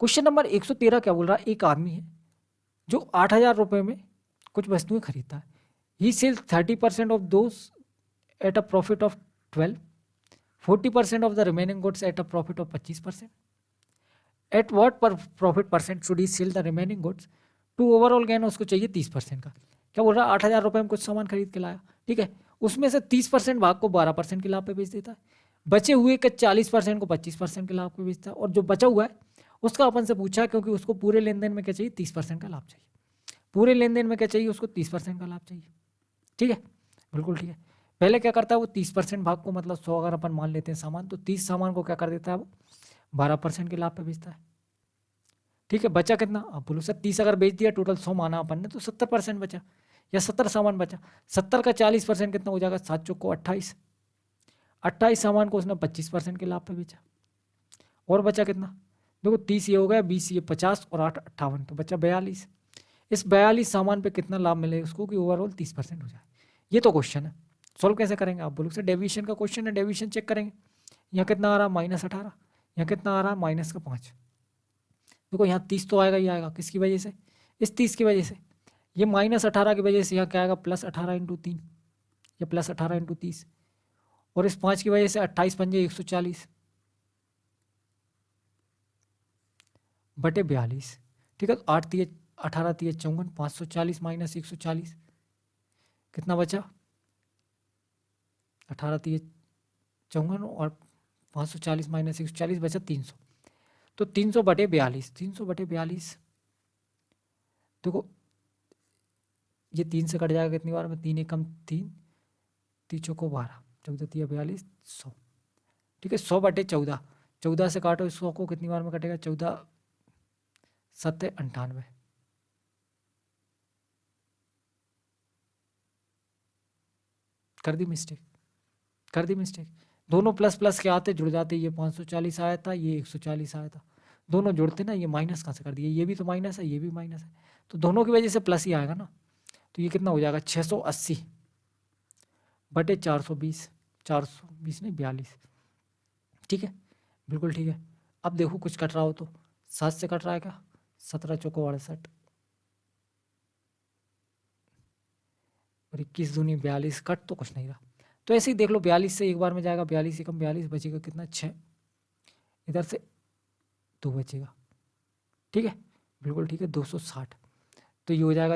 Question number 113 क्या बोल रहा है, एक आदमी है जो 8,000 रुपये में कुछ वस्तुएं खरीदता है. He sells 30% of those at a profit of 12, 40% of the remaining goods at a profit of 25%. At what per profit percent should he sell the remaining goods to overall gain. उसको चाहिए 30% का. क्या बोल रहा है, 8,000 रुपये में कुछ सामान खरीद के लाया, ठीक है. उसमें से 30% भाग को 12% के लाभ पे बेच देता है. बचे हुए के 40% को 25% के लाभ पे बेचता है. और जो बचा हुआ है उसका अपन से पूछा, क्योंकि उसको पूरे लेन देन में क्या चाहिए, 30% का लाभ चाहिए. पूरे लेन देन में क्या चाहिए, उसको 30% का लाभ चाहिए. ठीक है, बिल्कुल ठीक है. पहले क्या करता है वो 30% भाग को, मतलब 100 अगर अपन मान लेते हैं सामान, तो 30 सामान को क्या कर देता है वो 12% के लाभ पे बेचता है. ठीक है, बचा कितना, आप बोलो सर 30 अगर बेच दिया, टोटल 100 माना अपन ने, तो 70% बचा या 70 सामान बचा. 70 का 40% कितना हो जाएगा, 7 चौको 28. 28 सामान को उसने 25% के लाभ पे बेचा. और बचा कितना, देखो 30 ये हो गया, 20 ये 50 और 8 58, तो बचा 42. इस 42 सामान पे कितना लाभ मिले उसको कि ओवरऑल 30% हो जाए. ये तो क्वेश्चन है. सॉल्व कैसे करेंगे, आप बोलो सर डेविएशन का क्वेश्चन है, डेविएशन चेक करेंगे. यहाँ कितना आ रहा है, -18. यहाँ कितना आ रहा है, -5. देखो यहाँ 30 तो आएगा ही आएगा, किसकी वजह से, इस 30 की वजह से. ये -18 की वजह से यहाँ क्या आएगा, +18 इंटू 3 या +18 इंटू 30. और इस 5 की वजह से 28 पंजे 140 बटे 42. ठीक है, तो 8 3 18 3 54, 540 - 140 कितना बचा, 18 3 54 और 540 - 140 बचा 300. तो 300 बटे 42, 300 बटे 42. देखो ये 3 से कट जाएगा कितनी बार में, 3 एकम 3, 3 चौको 12, 14 3 42, 100. ठीक है, 100 बटे 14, 14 से काटो 100 को, कितनी बार में कटेगा, 14 7 98. कर दी मिस्टेक, कर दी मिस्टेक. दोनों प्लस प्लस के आते जुड़ जाते, ये 540 आया था, ये 140 आया था, दोनों जुड़ते ना, ये माइनस कहाँ से कर दिए, ये भी तो माइनस है, ये भी माइनस है, तो दोनों की वजह से प्लस ही आएगा ना. तो ये कितना हो जाएगा, 680 बटे 420, 420 नहीं 42. ठीक है, बिल्कुल ठीक है. अब देखो कुछ कट रहा हो तो 7 से कट रहा है क्या, 17 चौको 68 और 21 दूनी 42, कट तो कुछ नहीं रहा. तो ऐसे ही देख लो, 42 से एक बार में जाएगा, 42 एकम 42 बचेगा कितना, 6. इधर से 2 बचेगा. ठीक है, बिल्कुल ठीक है, 260. तो ये हो जाएगा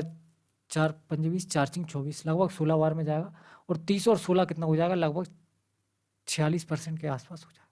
4 पंजे 20, 4 चिंग 24, लगभग 16 बार में जाएगा. और 30 और 16 कितना हो जाएगा, लगभग 46% के आसपास हो जाएगा.